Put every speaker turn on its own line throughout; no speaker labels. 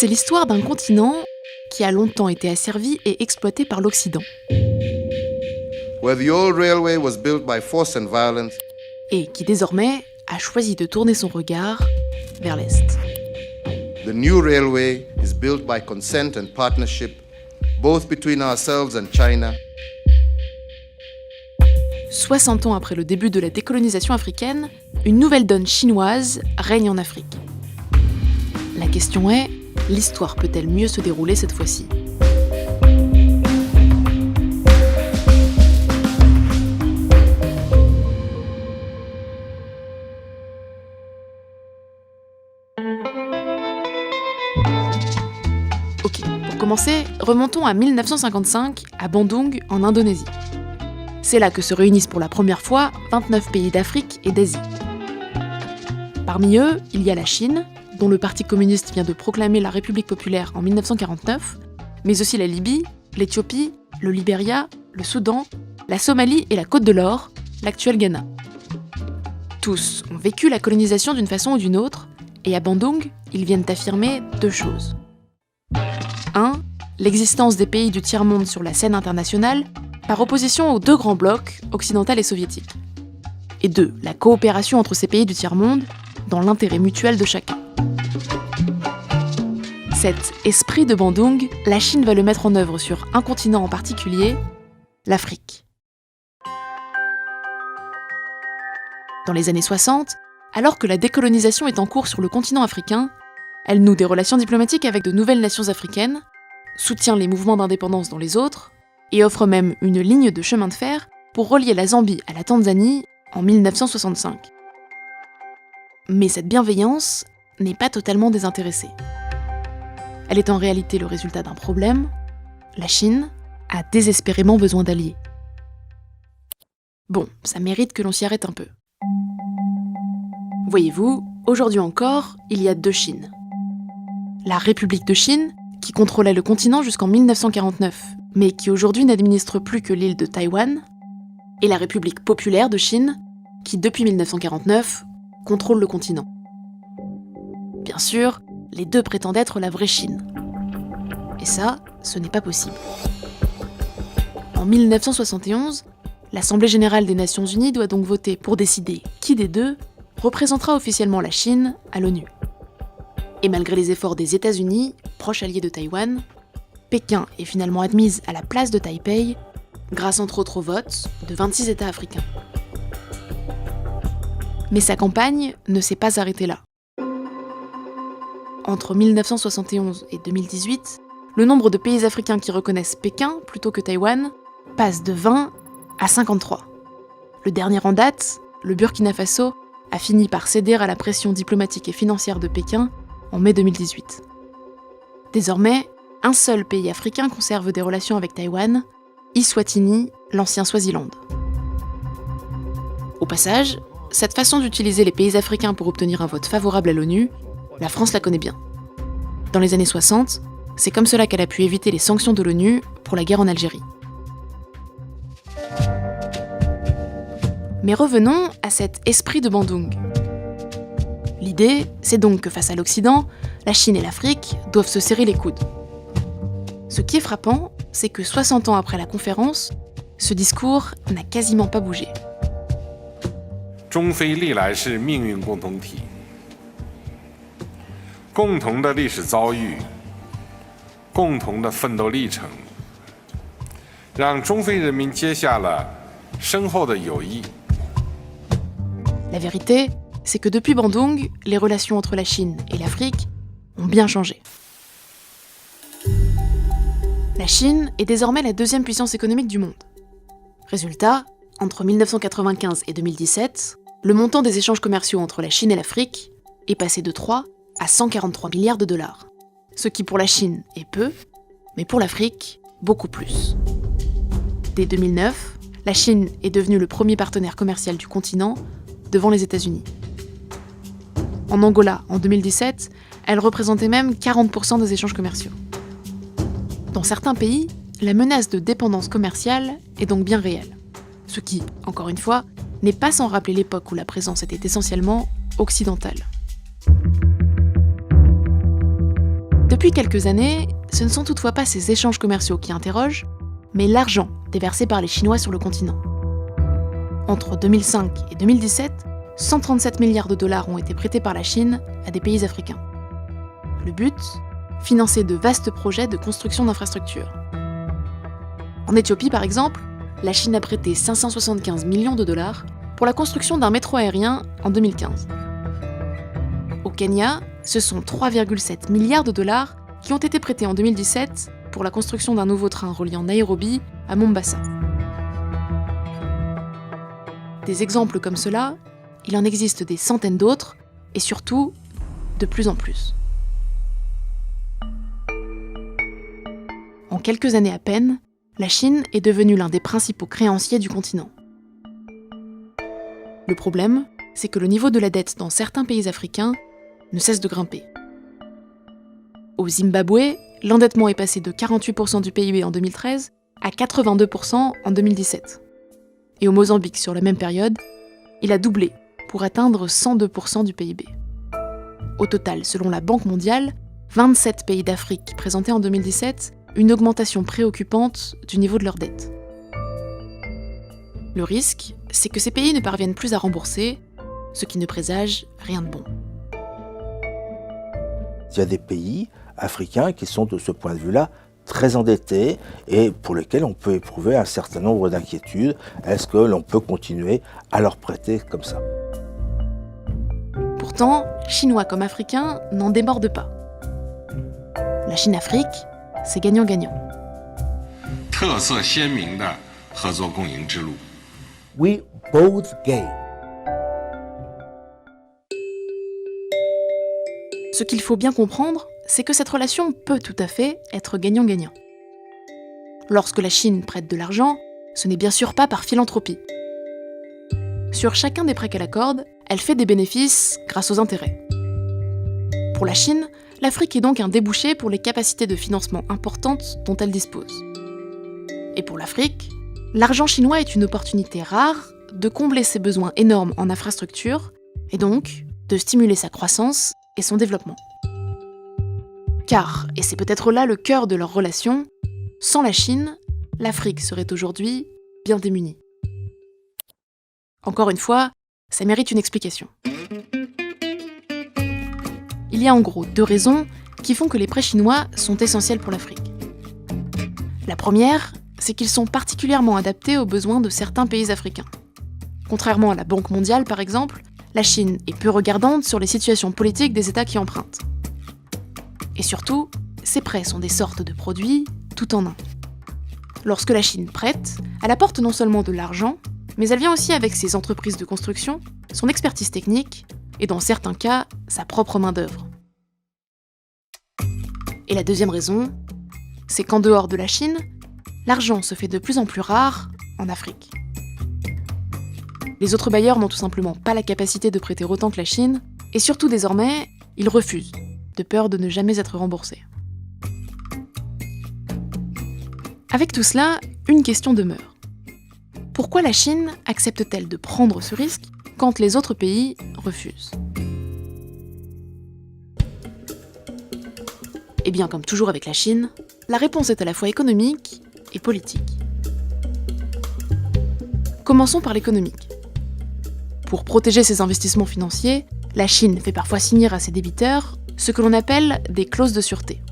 C'est l'histoire d'un continent qui a longtemps été asservi et exploité par l'Occident.
Where the old railway was built by force and violence,
Et qui désormais a choisi de tourner son regard vers l'Est.
the new railway is built by consent and partnership, both between ourselves and China.
60 ans après le début de la décolonisation africaine, une nouvelle donne chinoise règne en Afrique. La question est, l'histoire peut-elle mieux se dérouler cette fois-ci ? Ok, pour commencer, remontons à 1955, à Bandung, en Indonésie. C'est là que se réunissent pour la première fois 29 pays d'Afrique et d'Asie. Parmi eux, il y a la Chine, dont le Parti communiste vient de proclamer la République populaire en 1949, mais aussi la Libye, l'Éthiopie, le Libéria, le Soudan, la Somalie et la Côte de l'Or, l'actuel Ghana. Tous ont vécu la colonisation d'une façon ou d'une autre, et à Bandung, ils viennent affirmer deux choses. 1. L'existence des pays du tiers-monde sur la scène internationale, par opposition aux deux grands blocs, occidental et soviétique. Et 2. La coopération entre ces pays du tiers-monde, dans l'intérêt mutuel de chacun. Cet esprit de Bandung, la Chine va le mettre en œuvre sur un continent en particulier, l'Afrique. Dans les années 60, alors que la décolonisation est en cours sur le continent africain, elle noue des relations diplomatiques avec de nouvelles nations africaines, soutient les mouvements d'indépendance dans les autres, et offre même une ligne de chemin de fer pour relier la Zambie à la Tanzanie en 1965. Mais cette bienveillance n'est pas totalement désintéressée. Elle est en réalité le résultat d'un problème. La Chine a désespérément besoin d'alliés. Bon, ça mérite que l'on s'y arrête un peu. Voyez-vous, aujourd'hui encore, il y a deux Chines. La République de Chine, qui contrôlait le continent jusqu'en 1949, mais qui aujourd'hui n'administre plus que l'île de Taïwan, et la République populaire de Chine, qui depuis 1949 contrôle le continent. Bien sûr, les deux prétendent être la vraie Chine. Et ça, ce n'est pas possible. En 1971, l'Assemblée générale des Nations Unies doit donc voter pour décider qui des deux représentera officiellement la Chine à l'ONU. Et malgré les efforts des États-Unis, proche allié de Taïwan, Pékin est finalement admise à la place de Taipei, grâce entre autres au vote de 26 États africains. Mais sa campagne ne s'est pas arrêtée là. Entre 1971 et 2018, le nombre de pays africains qui reconnaissent Pékin plutôt que Taïwan passe de 20 à 53. Le dernier en date, le Burkina Faso, a fini par céder à la pression diplomatique et financière de Pékin en mai 2018. Désormais, un seul pays africain conserve des relations avec Taïwan, Eswatini, l'ancien Swaziland. Au passage, cette façon d'utiliser les pays africains pour obtenir un vote favorable à l'ONU, la France la connaît bien. Dans les années 60, c'est comme cela qu'elle a pu éviter les sanctions de l'ONU pour la guerre en Algérie. Mais revenons à cet esprit de Bandung. L'idée, c'est donc que face à l'Occident, la Chine et l'Afrique doivent se serrer les coudes. Ce qui est frappant, c'est que 60 ans après la conférence, ce discours n'a quasiment pas bougé.
中非历来是命运共同体，共同的历史遭遇，共同的奋斗历程，让中非人民结下了深厚的友谊。
La vérité, c'est que depuis Bandung, les relations entre la Chine et l'Afrique ont bien changé. La Chine est désormais la deuxième puissance économique du monde. Résultat, entre 1995 et 2017, le montant des échanges commerciaux entre la Chine et l'Afrique est passé de 3 à 143 milliards de dollars. Ce qui pour la Chine est peu, mais pour l'Afrique, beaucoup plus. Dès 2009, la Chine est devenue le premier partenaire commercial du continent devant les États-Unis. En Angola, en 2017, elle représentait même 40% des échanges commerciaux. Dans certains pays, la menace de dépendance commerciale est donc bien réelle. Ce qui, encore une fois, n'est pas sans rappeler l'époque où la présence était essentiellement occidentale. Depuis quelques années, ce ne sont toutefois pas ces échanges commerciaux qui interrogent, mais l'argent déversé par les Chinois sur le continent. Entre 2005 et 2017, 137 milliards de dollars ont été prêtés par la Chine à des pays africains. Le but ? Financer de vastes projets de construction d'infrastructures. En Éthiopie, par exemple, la Chine a prêté 575 millions de dollars pour la construction d'un métro aérien en 2015. Au Kenya, ce sont 3,7 milliards de dollars qui ont été prêtés en 2017 pour la construction d'un nouveau train reliant Nairobi à Mombasa. Des exemples comme cela, il en existe des centaines d'autres, et surtout, de plus en plus. En quelques années à peine, la Chine est devenue l'un des principaux créanciers du continent. Le problème, c'est que le niveau de la dette dans certains pays africains ne cesse de grimper. Au Zimbabwe, l'endettement est passé de 48% du PIB en 2013 à 82% en 2017. Et au Mozambique, sur la même période, il a doublé pour atteindre 102% du PIB. Au total, selon la Banque mondiale, 27 pays d'Afrique présentaient en 2017 une augmentation préoccupante du niveau de leur dette. Le risque, c'est que ces pays ne parviennent plus à rembourser, ce qui ne présage rien de bon.
Il y a des pays africains qui sont de ce point de vue-là très endettés et pour lesquels on peut éprouver un certain nombre d'inquiétudes. Est-ce que l'on peut continuer à leur prêter comme ça ?
Pourtant, Chinois comme Africains n'en débordent pas. La Chine-Afrique, c'est gagnant-gagnant.
We both gain.
Ce qu'il faut bien comprendre, c'est que cette relation peut tout à fait être gagnant-gagnant. Lorsque la Chine prête de l'argent, ce n'est bien sûr pas par philanthropie. Sur chacun des prêts qu'elle accorde, elle fait des bénéfices grâce aux intérêts. Pour la Chine, l'Afrique est donc un débouché pour les capacités de financement importantes dont elle dispose. Et pour l'Afrique, l'argent chinois est une opportunité rare de combler ses besoins énormes en infrastructures et donc de stimuler sa croissance et son développement. Car, et c'est peut-être là le cœur de leur relation, sans la Chine, l'Afrique serait aujourd'hui bien démunie. Encore une fois, ça mérite une explication. Il y a en gros deux raisons qui font que les prêts chinois sont essentiels pour l'Afrique. La première, c'est qu'ils sont particulièrement adaptés aux besoins de certains pays africains. Contrairement à la Banque mondiale, par exemple, la Chine est peu regardante sur les situations politiques des États qui empruntent. Et surtout, ces prêts sont des sortes de produits tout en un. Lorsque la Chine prête, elle apporte non seulement de l'argent, mais elle vient aussi avec ses entreprises de construction, son expertise technique, et dans certains cas, sa propre main-d'œuvre. Et la deuxième raison, c'est qu'en dehors de la Chine, l'argent se fait de plus en plus rare en Afrique. Les autres bailleurs n'ont tout simplement pas la capacité de prêter autant que la Chine, et surtout désormais, ils refusent, de peur de ne jamais être remboursés. Avec tout cela, une question demeure. Pourquoi la Chine accepte-t-elle de prendre ce risque quand les autres pays refusent ? Eh bien, comme toujours avec la Chine, la réponse est à la fois économique et politique. Commençons par l'économique. Pour protéger ses investissements financiers, la Chine fait parfois signer à ses débiteurs ce que l'on appelle des clauses de sûreté.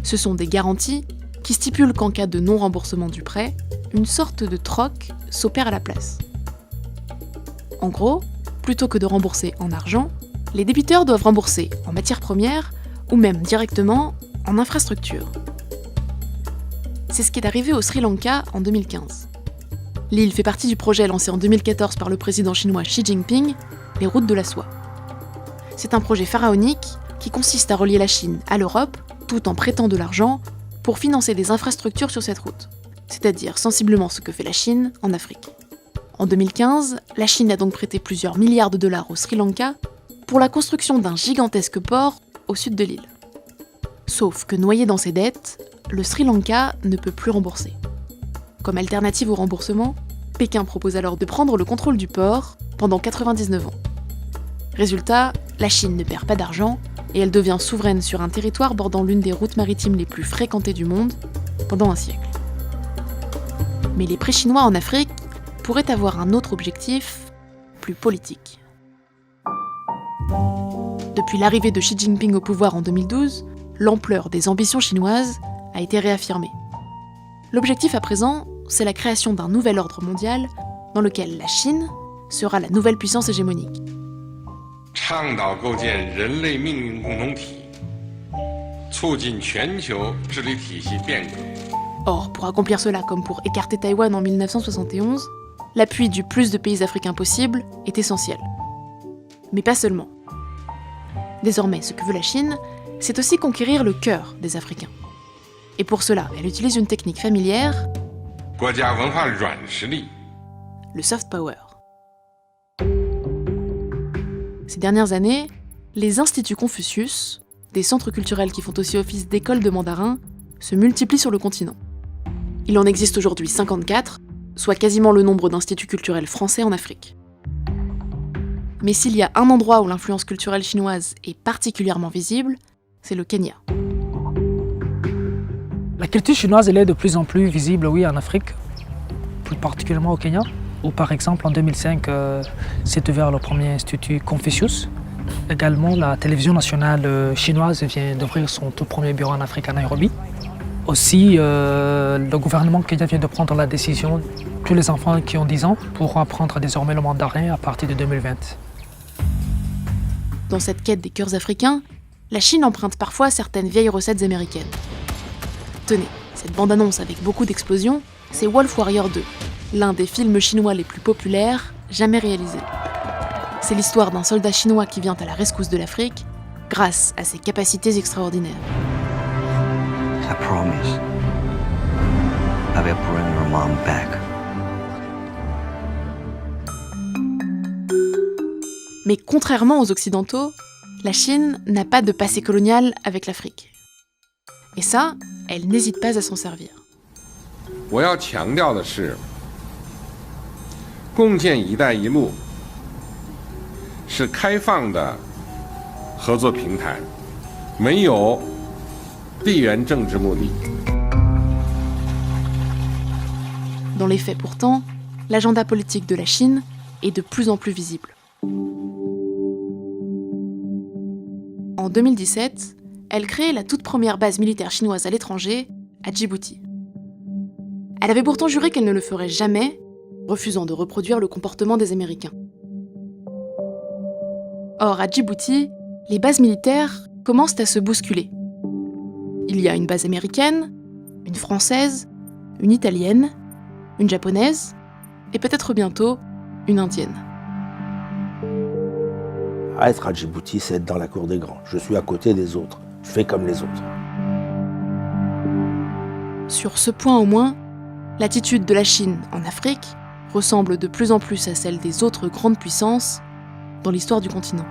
Ce sont des garanties qui stipulent qu'en cas de non-remboursement du prêt, une sorte de troc s'opère à la place. En gros, plutôt que de rembourser en argent, les débiteurs doivent rembourser en matières premières ou même directement en infrastructures. C'est ce qui est arrivé au Sri Lanka en 2015. L'île fait partie du projet lancé en 2014 par le président chinois Xi Jinping, les routes de la soie. C'est un projet pharaonique qui consiste à relier la Chine à l'Europe tout en prêtant de l'argent pour financer des infrastructures sur cette route, c'est-à-dire sensiblement ce que fait la Chine en Afrique. En 2015, la Chine a donc prêté plusieurs milliards de dollars au Sri Lanka pour la construction d'un gigantesque port au sud de l'île. Sauf que noyé dans ses dettes, le Sri Lanka ne peut plus rembourser. Comme alternative au remboursement, Pékin propose alors de prendre le contrôle du port pendant 99 ans. Résultat, la Chine ne perd pas d'argent, et elle devient souveraine sur un territoire bordant l'une des routes maritimes les plus fréquentées du monde pendant un siècle. Mais les pré-chinois en Afrique pourraient avoir un autre objectif, plus politique. Depuis l'arrivée de Xi Jinping au pouvoir en 2012, l'ampleur des ambitions chinoises a été réaffirmée. L'objectif à présent, c'est la création d'un nouvel ordre mondial dans lequel la Chine sera la nouvelle puissance hégémonique. Or, pour accomplir cela comme pour écarter Taïwan en 1971, l'appui du plus de pays africains possible est essentiel. Mais pas seulement. Désormais, ce que veut la Chine, c'est aussi conquérir le cœur des Africains. Et pour cela, elle utilise une technique familière, le soft power. Ces dernières années, les instituts Confucius, des centres culturels qui font aussi office d'école de mandarin, se multiplient sur le continent. Il en existe aujourd'hui 54, soit quasiment le nombre d'instituts culturels français en Afrique. Mais s'il y a un endroit où l'influence culturelle chinoise est particulièrement visible, c'est le Kenya.
La culture chinoise elle est de plus en plus visible, oui, en Afrique, plus particulièrement au Kenya, où par exemple en 2005 s'est ouvert le premier institut Confucius. Également, la télévision nationale chinoise vient d'ouvrir son tout premier bureau en Afrique à Nairobi. Aussi, le gouvernement kenyan vient de prendre la décision tous les enfants qui ont 10 ans pourront apprendre désormais le mandarin à partir de 2020.
Dans cette quête des cœurs africains, la Chine emprunte parfois certaines vieilles recettes américaines. Tenez, cette bande-annonce avec beaucoup d'explosions, c'est Wolf Warrior 2, l'un des films chinois les plus populaires jamais réalisés. C'est l'histoire d'un soldat chinois qui vient à la rescousse de l'Afrique grâce à ses capacités extraordinaires.
I promise I will bring your mom back.
Mais contrairement aux Occidentaux, la Chine n'a pas de passé colonial avec l'Afrique. Et ça, elle n'hésite pas à s'en servir.
我要强调的是，共建“一带一路”是开放的合作平台，没有地缘政治目的。
Dans les faits pourtant, l'agenda politique de la Chine est de plus en plus visible. En 2017, elle crée la toute première base militaire chinoise à l'étranger, à Djibouti. Elle avait pourtant juré qu'elle ne le ferait jamais, refusant de reproduire le comportement des Américains. Or, à Djibouti, les bases militaires commencent à se bousculer. Il y a une base américaine, une française, une italienne, une japonaise, et peut-être bientôt une indienne.
Être à Djibouti, c'est être dans la cour des grands. Je suis à côté des autres. Je fais comme les autres.
Sur ce point au moins, l'attitude de la Chine en Afrique ressemble de plus en plus à celle des autres grandes puissances dans l'histoire du continent.